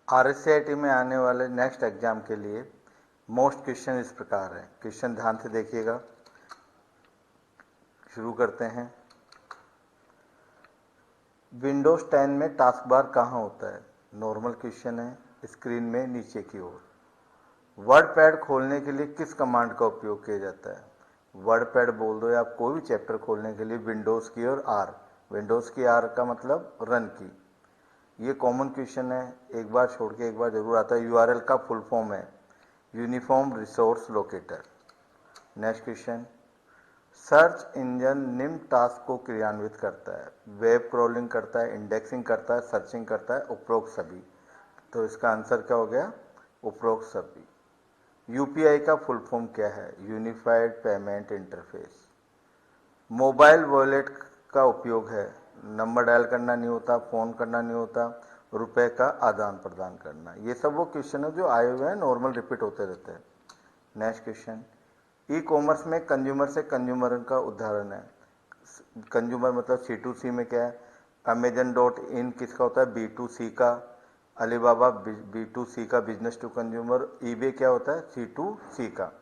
RSCIT में आने वाले नेक्स्ट एग्जाम के लिए मोस्ट क्वेश्चन इस प्रकार है। क्वेश्चन ध्यान से देखिएगा, शुरू करते हैं। विंडोज 10 में टास्क बार कहाँ होता है? नॉर्मल क्वेश्चन है, स्क्रीन में नीचे की ओर। वर्ड पैड खोलने के लिए किस कमांड का उपयोग किया जाता है? वर्ड पैड बोल दो या आप कोई भी चैप्टर खोलने के लिए विंडोज की और आर, विंडोज की आर का मतलब रन की। ये कॉमन क्वेश्चन है, एक बार छोड़ के एक बार जरूर आता है। यूआरएल का फुल फॉर्म है uniform resource locator. Next question, search engine निम्न टास्क को क्रियान्वित करता है? वेब क्रॉलिंग करता है, इंडेक्सिंग करता है, सर्चिंग करता है, उपरोक्त सभी। तो इसका आंसर क्या हो गया? उपरोक्त सभी। यूपीआई का फुल फॉर्म क्या है? Unified payment interface. Mobile wallet का उपयोग है, नंबर डायल करना नहीं होता, फ़ोन करना नहीं होता, रुपए का आदान प्रदान करना। ये सब वो क्वेश्चन है जो आए हुए हैं, नॉर्मल रिपीट होते रहते हैं। नेक्स्ट क्वेश्चन, ई कॉमर्स में कंज्यूमर से कंज्यूमर का उदाहरण है। कंज्यूमर मतलब C2C में क्या है? Amazon.in किसका होता है? B2C का। अलीबाबा B2C का, बिजनेस टू कंज्यूमर। ईबे क्या होता है? C2C का।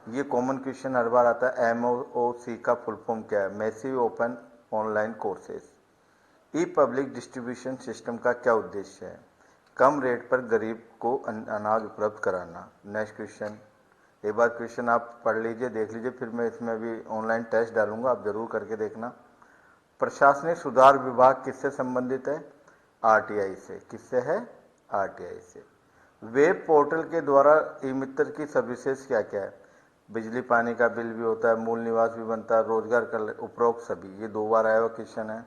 ये कॉमन क्वेश्चन हर बार आता है। MOOC का फुल फॉर्म क्या है? Massive open online courses. E public distribution system का क्या उद्देश्य है? कम रेट पर गरीब को अनाज उपलब्ध कराना। नेक्स्ट क्वेश्चन, एक बार क्वेश्चन आप पढ़ लीजिए, देख लीजिए, फिर मैं इसमें भी ऑनलाइन टेस्ट डालूंगा, आप जरूर करके देखना। प्रशासनिक सुधार विभाग किससे संबंधित है? आरटीआई से। किससे है? आरटीआई से। वेब पोर्टल के द्वारा ई मित्र की सर्विसेज क्या क्या है? बिजली पानी का बिल भी होता है, मूल निवास भी बनता है, रोजगार का उपरोक्त सभी। ये 2 बार आया हुआ क्वेश्चन है।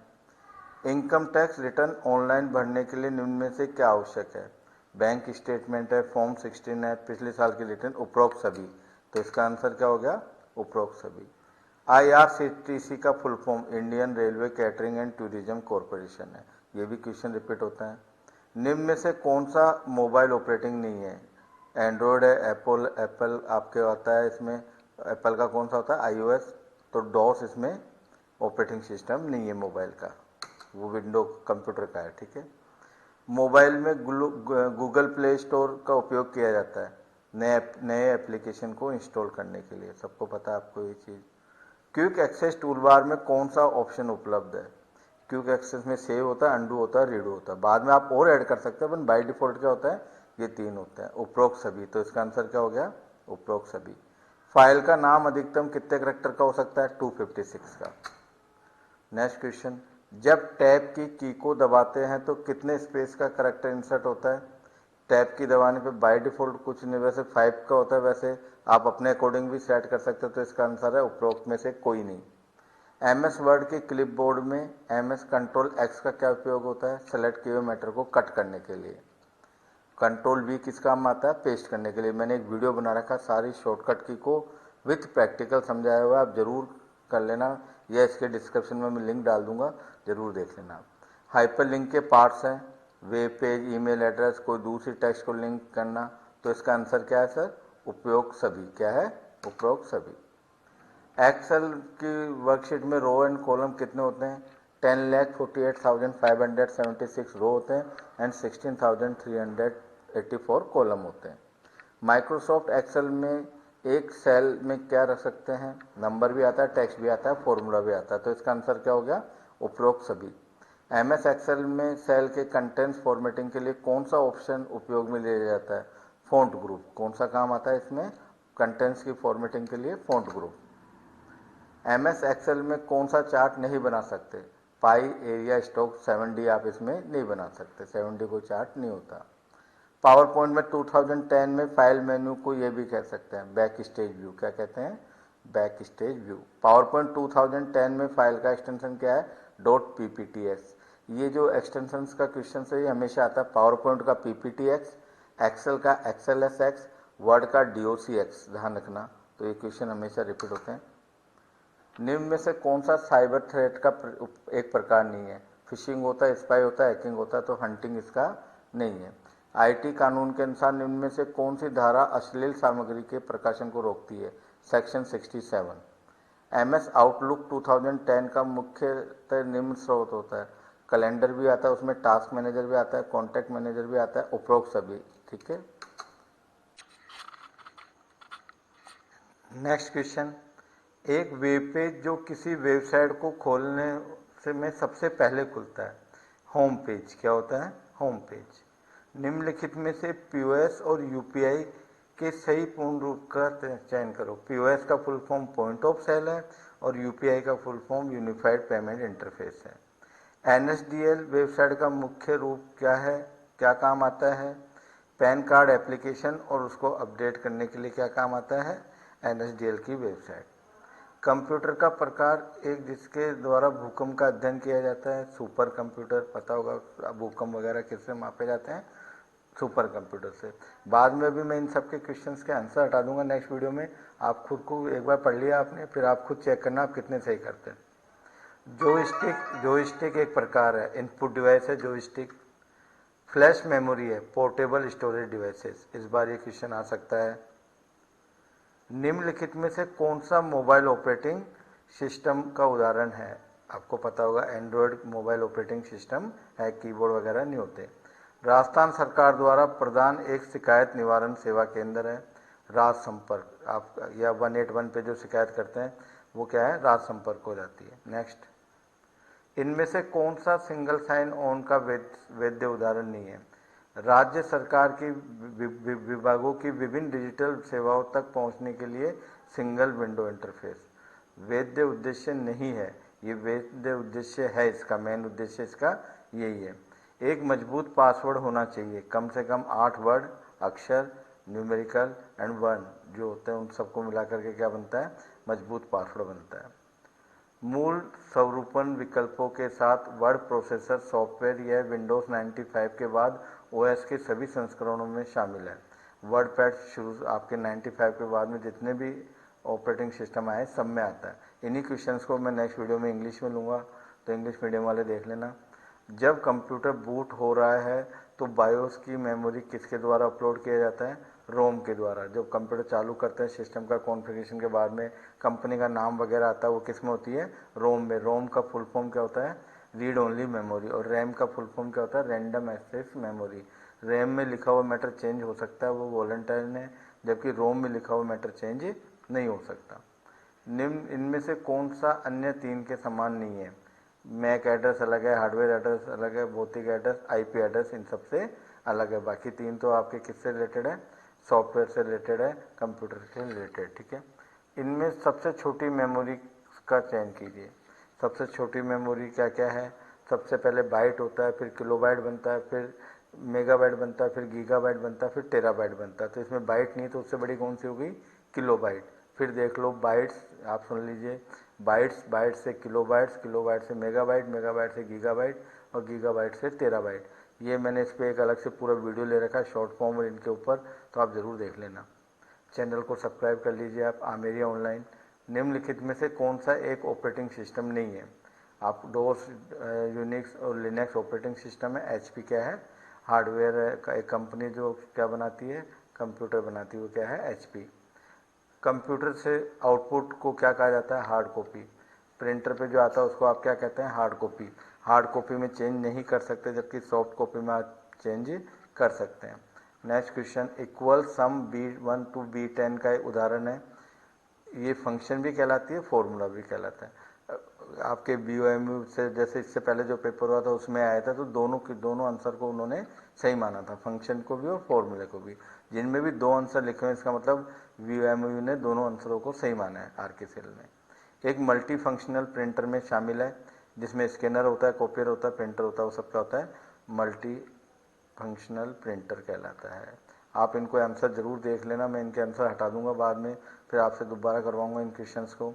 इनकम टैक्स रिटर्न ऑनलाइन भरने के लिए निम्न में से क्या आवश्यक है? बैंक स्टेटमेंट है, फॉर्म 16 है, पिछले साल की रिटर्न, उपरोक्त सभी। तो इसका आंसर क्या हो गया? उपरोक्त सभी। IRCTC का full form Indian railway catering and tourism corporation है। ये भी क्वेश्चन रिपीट होता है। निम्न में से कौन सा मोबाइल ऑपरेटिंग नहीं है? एंड्रॉयड है, एप्पल आपके आता है इसमें। एप्पल का कौन सा होता है? iOS। तो डॉस इसमें ऑपरेटिंग सिस्टम नहीं है मोबाइल का, वो विंडो कंप्यूटर का है। ठीक है। मोबाइल में गूगल प्ले स्टोर का उपयोग किया जाता है नए एप्लीकेशन को इंस्टॉल करने के लिए। सबको पता है आपको ये चीज़। क्विक एक्सेस टूलबार में कौन सा ऑप्शन उपलब्ध है? क्विक एक्सेस में सेव होता है, अंडू होता है, रीडो होता है। बाद में आप और ऐड कर सकते हैं, पर बाय डिफॉल्ट क्या होता है? ये 3 होते हैं। उपरोक्त सभी। तो इसका आंसर क्या हो गया? उपरोक्त सभी। फाइल का नाम अधिकतम कितने करेक्टर का हो सकता है? 256 का। नेक्स्ट क्वेश्चन, जब टैब की को दबाते हैं तो कितने स्पेस का करेक्टर इंसर्ट होता है? टैब की दबाने पे बाय डिफॉल्ट कुछ नहीं, वैसे 5 का होता है, वैसे आप अपने अकॉर्डिंग भी सेट कर सकते हो। तो इसका आंसर है उपरोक्त में से कोई नहीं। MS वर्ड के क्लिपबोर्ड में MS कंट्रोल X का क्या उपयोग होता है? सेलेक्ट किए हुए मैटर को कट करने के लिए। कंट्रोल V किस काम आता है? पेस्ट करने के लिए। मैंने एक वीडियो बना रखा सारी शॉर्टकट की को विथ प्रैक्टिकल समझाया हुआ, आप जरूर कर लेना, या इसके डिस्क्रिप्शन में मैं लिंक डाल दूंगा, जरूर देख लेना। हाइपर लिंक के पार्ट्स हैं वेब पेज, ईमेल एड्रेस, कोई दूसरी टेक्स्ट को लिंक करना। तो इसका आंसर क्या है सर? उपयोग सभी। क्या है? उपयोग सभी। एक्सेल की वर्कशीट में रो एंड कॉलम कितने होते हैं? 10,48,576 रो होते हैं एंड 16,384 कॉलम होते हैं। माइक्रोसॉफ्ट एक्सेल में एक सेल में क्या रख सकते हैं? नंबर भी आता है, टेक्स्ट भी आता है, फॉर्मूला भी आता है। तो इसका आंसर क्या हो गया? उपरोक्त सभी। MS एक्सेल में सेल के कंटेंट्स फॉर्मेटिंग के लिए कौन सा ऑप्शन उपयोग में लिया जाता है? Font group. कौन सा काम आता है इसमें? कंटेंट्स की फॉर्मेटिंग के लिए फॉन्ट ग्रुप। MS एक्सेल में कौन सा चार्ट नहीं बना सकते? पाई, एरिया, स्टॉक, 7D आप इसमें नहीं बना सकते, 7D कोई चार्ट नहीं होता। पावर पॉइंट में 2010 में फाइल मेन्यू को ये भी कह सकते हैं बैक स्टेज व्यू। क्या कहते हैं? Back stage view. Power point 2010 में फाइल का एक्सटेंशन क्या है? .ppts। ये जो एक्सटेंशन का क्वेश्चन है ये हमेशा आता है। पावर पॉइंट का PPTX, एक्सेल का XLSX, वर्ड का DOCX, ध्यान रखना। तो ये क्वेश्चन हमेशा रिपीट होते हैं। निम्न में से कौन सा साइबर थ्रेट का एक प्रकार नहीं है? फिशिंग होता है, स्पाई होता है, हैकिंग होता है। तो हंटिंग इसका नहीं है। IT कानून के अनुसार निम्न में से कौन सी धारा अश्लील सामग्री के प्रकाशन को रोकती है? सेक्शन 67। MS आउटलुक 2010 का मुख्यतः निम्न स्रोत होता है। कैलेंडर भी आता है उसमें, टास्क मैनेजर भी आता है, कॉन्टैक्ट मैनेजर भी आता है, उपरोक्त सभी। ठीक है। नेक्स्ट क्वेश्चन, एक वेब पेज जो किसी वेबसाइट को खोलने से में सबसे पहले खुलता है, होम पेज। क्या होता है? Home page. निम्नलिखित में से पीओएस और यूपीआई के सही पूर्ण रूप का चयन करो। पीओएस का full form point of sale है और यूपीआई का full form unified payment interface है। एनएसडीएल वेबसाइट का मुख्य रूप क्या है, क्या काम आता है? पैन कार्ड एप्लीकेशन और उसको अपडेट करने के लिए क्या काम आता है? एनएसडीएल की वेबसाइट। कंप्यूटर का प्रकार एक जिसके द्वारा भूकंप का अध्ययन किया जाता है, सुपर कंप्यूटर। पता होगा भूकंप वगैरह किससे मापे जाते हैं? सुपर कंप्यूटर से। बाद में भी मैं इन सब के क्वेश्चंस के आंसर हटा दूंगा नेक्स्ट वीडियो में। आप खुद को एक बार पढ़ लिया आपने, फिर आप खुद चेक करना आप कितने सही करते हैं। जोइस्टिक एक प्रकार है, इनपुट डिवाइस है जोइस्टिक। फ्लैश मेमोरी है, पोर्टेबल स्टोरेज डिवाइसेस। इस बार ये क्वेश्चन आ सकता है। निम्नलिखित में से कौन सा मोबाइल ऑपरेटिंग सिस्टम का उदाहरण है? आपको पता होगा एंड्रॉयड मोबाइल ऑपरेटिंग सिस्टम है, कीबोर्ड वगैरह नहीं होते। राजस्थान सरकार द्वारा प्रदान एक शिकायत निवारण सेवा केंद्र है, राज संपर्क। आप या 181 पे जो शिकायत करते हैं वो क्या है? राज संपर्क हो जाती है। नेक्स्ट, इनमें से कौन सा सिंगल साइन ऑन का वैध उदाहरण नहीं है? राज्य सरकार की विभागों की विभिन्न डिजिटल सेवाओं तक पहुंचने के लिए सिंगल विंडो इंटरफेस वैध उद्देश्य नहीं है। ये वैध उद्देश्य है, इसका मेन उद्देश्य इसका यही है। एक मजबूत पासवर्ड होना चाहिए, कम से कम 8 वर्ड, अक्षर, न्यूमेरिकल एंड वर्ण जो होते हैं उन सबको मिला करके क्या बनता है? मजबूत पासवर्ड बनता है। मूल स्वरूपन विकल्पों के साथ वर्ड प्रोसेसर सॉफ्टवेयर यह विंडोज़ 95 के बाद ओएस के सभी संस्करणों में शामिल है। वर्ड पैड शुरू आपके 95 के बाद में जितने भी ऑपरेटिंग सिस्टम आए सब में आता है। इन्हीं क्वेश्चंस को मैं नेक्स्ट वीडियो में इंग्लिश में लूँगा, तो इंग्लिश मीडियम वाले देख लेना। जब कंप्यूटर बूट हो रहा है तो बायोस की मेमोरी किसके द्वारा अपलोड किया जाता है? रोम के द्वारा। जब कंप्यूटर चालू करते हैं सिस्टम का कॉन्फ़िगरेशन के बाद में कंपनी का नाम वगैरह आता है, वो किस में होती है? रोम में। रोम का फुल फॉर्म क्या होता है? Read only memory. और रैम का फुल फॉर्म क्या होता है? Random access memory. रैम में लिखा हुआ मैटर चेंज हो सकता है, वो वॉलंटाइन है, जबकि रोम में लिखा हुआ मैटर चेंज नहीं हो सकता। निम्न इनमें से कौन सा अन्य तीन के समान नहीं है? मैक एड्रेस अलग है, हार्डवेयर एड्रेस अलग है, भौतिक एड्रेस, आईपी एड्रेस इन सबसे अलग है। बाकी तीन तो आपके किससे रिलेटेड है? सॉफ्टवेयर से रिलेटेड है, कंप्यूटर से रिलेटेड। ठीक है। इनमें सबसे छोटी मेमोरी का चयन कीजिए। सबसे छोटी मेमोरी क्या क्या है? सबसे पहले बाइट होता है, फिर किलोबाइट बनता है, फिर मेगाबाइट बनता है, फिर गीगाबाइट बनता है, फिर टेराबाइट बनता है। तो इसमें बाइट नहीं तो उससे बड़ी कौन सी होगी? किलोबाइट। फिर देख लो बाइट्स, आप सुन लीजिए, बाइट्स, बाइट से किलोबाइट्स, किलोबाइट से मेगाबाइट, मेगाबाइट से गीगाबाइट और गीगाबाइट से टेराबाइट। ये मैंने इस पर एक अलग से पूरा वीडियो ले रखा है शॉर्ट फॉर्म और इनके ऊपर, तो आप ज़रूर देख लेना। चैनल को सब्सक्राइब कर लीजिए आप, आमेरिया ऑनलाइन। निम्नलिखित में से कौन सा एक ऑपरेटिंग सिस्टम नहीं है? आप डोस, यूनिक्स और लिनक्स ऑपरेटिंग सिस्टम है। एचपी क्या है? हार्डवेयर का एक कंपनी जो क्या बनाती है? कंप्यूटर बनाती है, वो क्या है? एचपी। कंप्यूटर से आउटपुट को क्या कहा जाता है? Hard copy. प्रिंटर पे जो आता है उसको आप क्या कहते हैं? Hard copy. हार्ड कॉपी में चेंज नहीं कर सकते, जबकि सॉफ्ट कॉपी में आप चेंज कर सकते हैं। Next question, equal sum B1 to B10 का एक उदाहरण है। ये फंक्शन भी कहलाती है, फॉर्मूला भी कहलाता है। आपके BOMU से जैसे इससे पहले जो पेपर हुआ था उसमें आया था, तो दोनों आंसर को उन्होंने सही माना था, फंक्शन को भी और फॉर्मूले को भी। जिनमें भी दो आंसर लिखे हुए इसका मतलब BOMU ने दोनों आंसरों को सही माना है आरके सेल ने। एक मल्टी फंक्शनल प्रिंटर में शामिल है, जिसमें स्कैनर होता है, कॉपियर होता है, प्रिंटर होता है, वो सब क्या होता है? मल्टी फंक्शनल प्रिंटर कहलाता है। आप इनको आंसर जरूर देख लेना, मैं इनके आंसर हटा दूंगा बाद में, फिर आपसे दोबारा करवाऊंगा इन क्वेश्चंस को।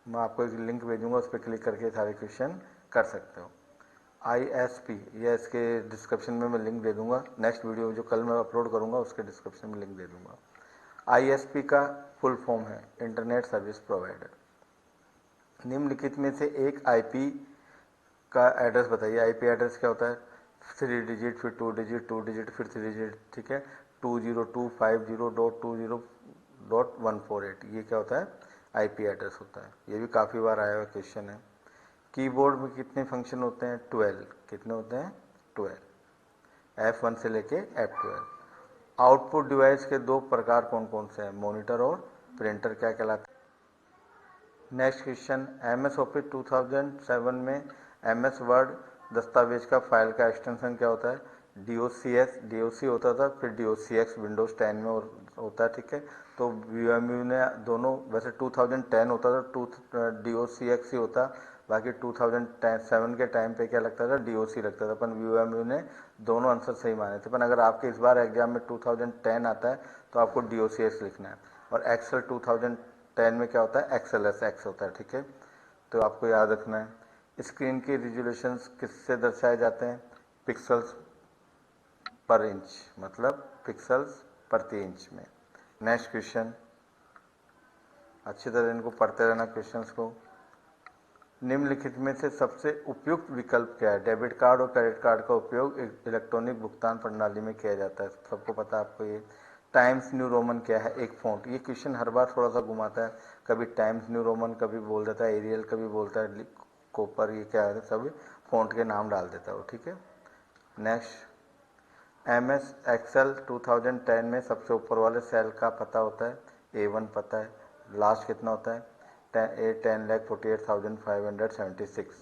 मैं आपको एक लिंक भेजूंगा, उस पर क्लिक करके सारे क्वेश्चन कर सकते हो। ISP, यह इसके डिस्क्रिप्शन में मैं लिंक दे दूंगा। नेक्स्ट वीडियो जो कल मैं अपलोड करूंगा उसके डिस्क्रिप्शन में लिंक दे दूंगा। ISP का फुल फॉर्म है इंटरनेट सर्विस प्रोवाइडर। निम्नलिखित में से एक IP का एड्रेस बताइए। IP एड्रेस क्या होता है? 3 डिजिट, फिर 2 डिजिट, 2 डिजिट, फिर 3 डिजिट। ठीक है। 20250.20.148, ये क्या होता है? IP एड्रेस होता है। ये भी काफ़ी बार आया हुआ क्वेश्चन है। कीबोर्ड में कितने फंक्शन होते हैं? 12। कितने होते हैं? 12। F1 से लेके F12। आउटपुट डिवाइस के दो प्रकार कौन कौन से हैं? मॉनिटर और प्रिंटर क्या कहलाते हैं? नेक्स्ट क्वेश्चन, MS ऑफिस 2007 में MS वर्ड दस्तावेज का फाइल का एक्सटेंशन क्या होता है? DOC होता था, फिर DOCX विंडोज 10 में होता है, ठीक है। तो VMU ने दोनों, वैसे 2010 होता था, DOCX ही होता, बाकी 2007 के टाइम पे क्या लगता था? DOC लगता था, पर VMU ने दोनों आंसर सही माने थे। पर अगर आपके इस बार एग्जाम में 2010 आता है तो आपको DOCX लिखना है। और एक्सेल 2010 में क्या होता है? XLSX होता है, ठीक है। तो आपको याद रखना है। स्क्रीन के रिजोल्यूशंस किससे दर्शाए जाते हैं? पिक्सल्स पर इंच, मतलब पिक्सल्स प्रति इंच में। नेक्स्ट क्वेश्चन, अच्छी तरह इनको पढ़ते रहना क्वेश्चंस को। निम्नलिखित में से सबसे उपयुक्त विकल्प क्या है? डेबिट कार्ड और क्रेडिट कार्ड का उपयोग इलेक्ट्रॉनिक भुगतान प्रणाली में किया जाता है, सबको पता है आपको ये। टाइम्स न्यू रोमन क्या है? एक फॉन्ट। ये क्वेश्चन हर बार थोड़ा सा घुमाता है, कभी टाइम्स न्यू रोमन, कभी बोल देता है एरियल, कभी बोलता है कोपर, ये क्या है? सब फॉन्ट के नाम डाल देता है वो, ठीक है। नेक्स्ट, MS एक्सेल 2010 में सबसे ऊपर वाले सेल का पता होता है? A1 पता है। लास्ट कितना होता है? 10,48,576।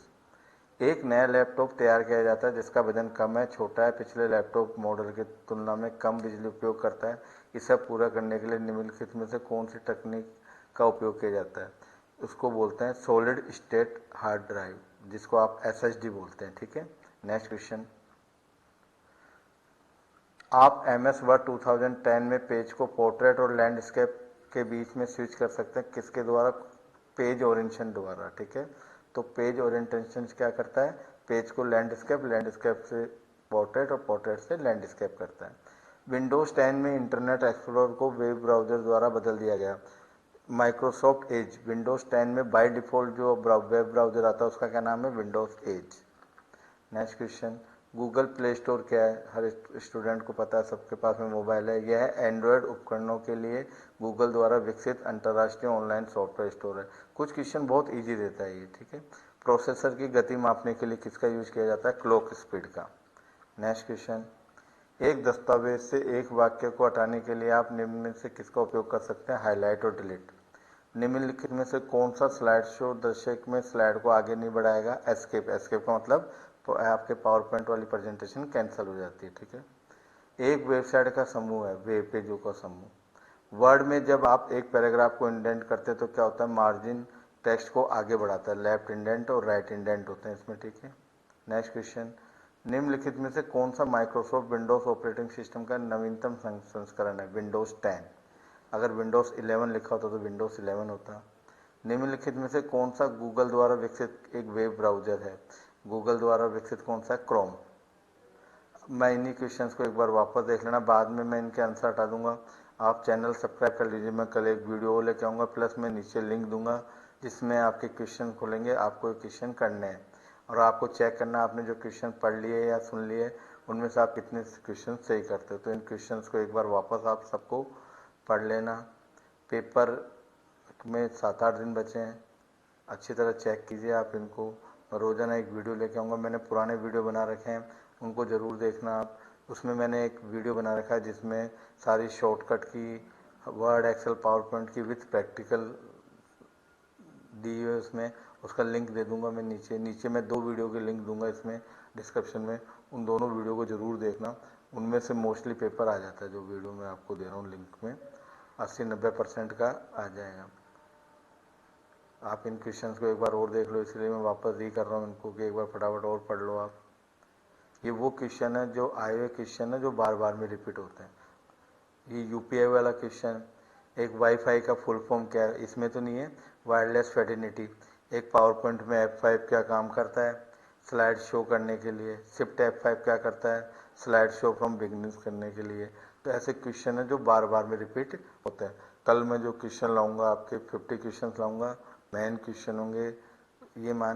एक नया लैपटॉप तैयार किया जाता है जिसका वजन कम है, छोटा है, पिछले लैपटॉप मॉडल की तुलना में कम बिजली उपयोग करता है। इसे पूरा करने के लिए निम्नलिखित में से कौन सी तकनीक का उपयोग किया जाता है? उसको बोलते हैं सॉलिड स्टेट हार्ड ड्राइव, जिसको आप SSD बोलते हैं, ठीक है। नेक्स्ट क्वेश्चन, आप MS वर्ड 2010 में पेज को पोर्ट्रेट और लैंडस्केप के बीच में स्विच कर सकते हैं, किसके द्वारा? पेज ओरिएंटेशन द्वारा, ठीक है। तो पेज ओरिएंटेशन क्या करता है? पेज को लैंडस्केप से पोर्ट्रेट और पोर्ट्रेट से लैंडस्केप करता है। विंडोज 10 में इंटरनेट एक्सप्लोरर को वेब ब्राउजर द्वारा बदल दिया गया। माइक्रोसॉफ्ट एज, विंडोज 10 में बाय डिफॉल्ट जो वेब ब्राउजर आता है उसका क्या नाम है? Windows Edge. Next question, Google Play Store क्या है? हर स्टूडेंट को पता है, सबके पास में मोबाइल है। यह एंड्रॉयड उपकरणों के लिए गूगल द्वारा विकसित अंतर्राष्ट्रीय ऑनलाइन सॉफ्टवेयर स्टोर है। कुछ क्वेश्चन बहुत इजी देता है ये, ठीक है। प्रोसेसर की गति मापने के लिए किसका यूज किया जाता है? क्लॉक स्पीड का। नेक्स्ट क्वेश्चन, एक दस्तावेज से एक वाक्य को हटाने के लिए आप निम्न में से किसका उपयोग कर सकते हैं? हाईलाइट और डिलीट। निम्नलिखित में से कौन सा स्लाइड शो दर्शक में स्लाइड को आगे नहीं बढ़ाएगा? एस्केप। एस्केप का मतलब तो आपके पावर पॉइंट वाली प्रेजेंटेशन कैंसिल हो जाती है, ठीक है। एक वेबसाइट का समूह है, वेब पेजों का समूह। वर्ड में जब आप एक पैराग्राफ को इंडेंट करते हैं तो क्या होता है? मार्जिन टेक्स्ट को आगे बढ़ाता है। लेफ्ट इंडेंट और राइट इंडेंट होते हैं इसमें, ठीक है। नेक्स्ट क्वेश्चन, निम्नलिखित में से कौन सा माइक्रोसॉफ्ट विंडोज ऑपरेटिंग सिस्टम का नवीनतम संस्करण है? विंडोज 10। अगर विंडोज 11 लिखा होता तो विंडोज 11 होता। निम्नलिखित में से कौन सा गूगल द्वारा विकसित एक वेब ब्राउजर है? गूगल द्वारा विकसित कौन सा? क्रोम। मैं इन्हीं क्वेश्चंस को एक बार वापस देख लेना, बाद में मैं इनके आंसर हटा दूंगा। आप चैनल सब्सक्राइब कर लीजिए, मैं कल एक वीडियो लेके आऊँगा, प्लस मैं नीचे लिंक दूंगा जिसमें आपके क्वेश्चन खोलेंगे, आपको क्वेश्चन करने हैं और आपको चेक करना आपने जो क्वेश्चन पढ़ लिए या सुन लिए उनमें से आप कितने क्वेश्चन सही करते हो। तो इन क्वेश्चंस को एक बार वापस आप सबको पढ़ लेना। पेपर में 7-8 दिन बचे हैं, अच्छी तरह चेक कीजिए आप इनको। रोज़ाना एक वीडियो लेके आऊँगा, मैंने पुराने वीडियो बना रखे हैं, उनको ज़रूर देखना आप। उसमें मैंने एक वीडियो बना रखा है जिसमें सारी शॉर्टकट की, वर्ड, एक्सेल, पावर पॉइंट की विथ प्रैक्टिकल दी है उसमें, उसका लिंक दे दूंगा मैं नीचे मैं 2 वीडियो के लिंक दूंगा इसमें डिस्क्रिप्शन में। उन दोनों वीडियो को ज़रूर देखना, उनमें से मोस्टली पेपर आ जाता है जो वीडियो मैं आपको दे रहा हूँ लिंक में, 80-90% का आ जाएगा। आप इन क्वेश्चंस को एक बार और देख लो, इसलिए मैं वापस री कर रहा हूँ इनको कि एक बार फटाफट और पढ़ लो आप। ये वो क्वेश्चन है जो आए हुए क्वेश्चन है जो बार बार में रिपीट होते हैं। ये यूपीआई वाला क्वेश्चन, एक वाईफाई का फुल फॉर्म क्या है? इसमें तो नहीं है। Wireless Fidelity. एक पावर पॉइंट में F5 क्या काम करता है? स्लाइड शो करने के लिए। शिफ्ट F5 क्या करता है? स्लाइड शो फ्रॉम बिगनिंग्स करने के लिए। तो ऐसे क्वेश्चन है जो बार बार में रिपीट होते हैं। कल मैं जो क्वेश्चन लाऊंगा आपके 50 क्वेश्चन लाऊंगा, मेन क्वेश्चन होंगे। ये मान